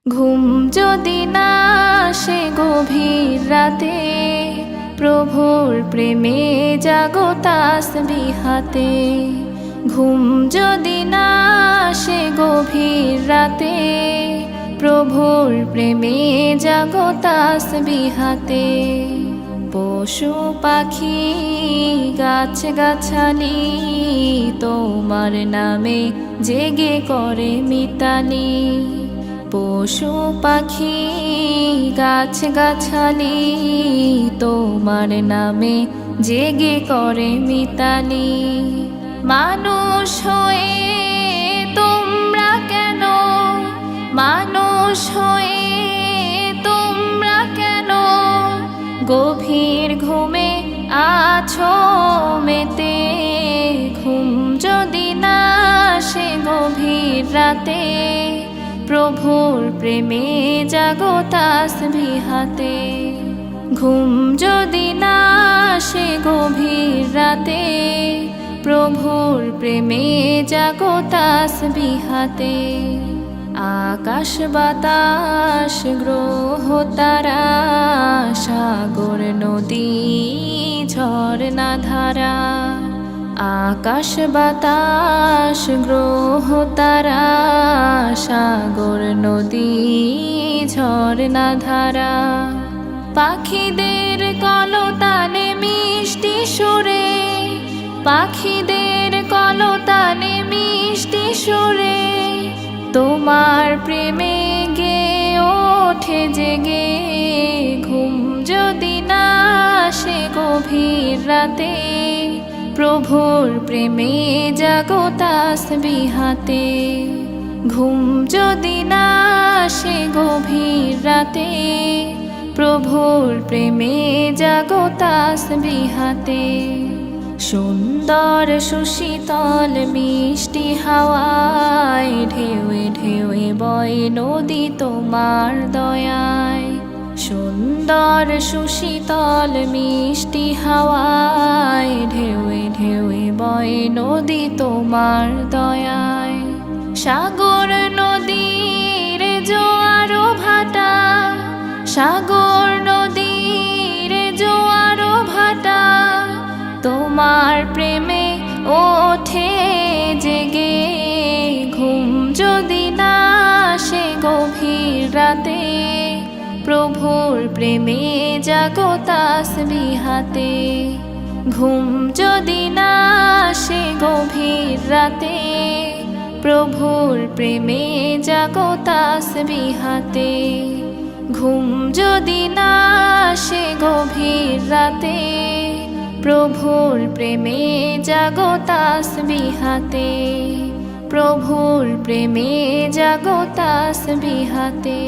ঘুম যদি না আসে গভীর রাতে, প্রভুর প্রেমে জাগো তাসবিহাতে। ঘুম যদি না আসে গভীর রাতে, প্রভুর প্রেমে জাগো তাসবিহাতে। পশু পাখি গাছ গাছালি তোমার নামে জেগে করে মিতালি। পশু পাখি গাছ গাছালি তোমার নামে জেগে করে মিতালি। মানুষ হয়ে তোমরা কেন, মানুষ হয়ে তোমরা কেন গভীর ঘুমে আছো মেতে। ঘুম যদি না আসে গভীর রাতে, প্রভুর প্রেমে জাগো তাসবিহাতে। ঘুম যদি না আসে গভীর রাতে, প্রভুর প্রেমে জাগো তাসবিহাতে। আকাশ বাতাস গ্রহ তারা, সাগর নদী ঝরনা ধারা। আকাশ বাতাস গ্রহ তারা, সাগর নদী ঝরনা ধারা। পাখিদের কলতানে মিষ্টি সুরে, পাখিদের কলতানে মিষ্টি সুরে তোমার প্রেমে গে ওঠে জেগে। ঘুম যদি না আসে গভীর রাতে, প্রভুর প্রেমে জাগো তাসবিহাতে। ঘুম যদি না আসে গভীর রাতে, প্রভুর প্রেমে জাগো তাসবিহাতে। সুন্দর সুশীতল মিষ্টি হাওয়ায় ঢেউয়ে ঢেউয়ে বয় নদী তোমার দয়ায়। সুন্দর সুশীতল মিষ্টি হাওয়ায় ঢেউয়ে ঢেউয়ে বয় নদী তোমার দয়ায়। সাগর নদীর জোয়ার ভাটা, সাগর নদীর জোয়ার ভাটা তোমার প্রেমে ওঠে জেগে। ঘুম যদি না আসে গভীর রাতে, প্রভুর প্রেমে জাগো তাসবিহাতে। ঘুম যদি না আসে গভীর রাতে, প্রভুর প্রেমে জাগো তাসবিহাতে। ঘুম যদি না আসে গভীর রাতে, প্রভুর প্রেমে জাগো তাসবিহাতে। প্রভুর প্রেমে জাগো তাসবিহাতে।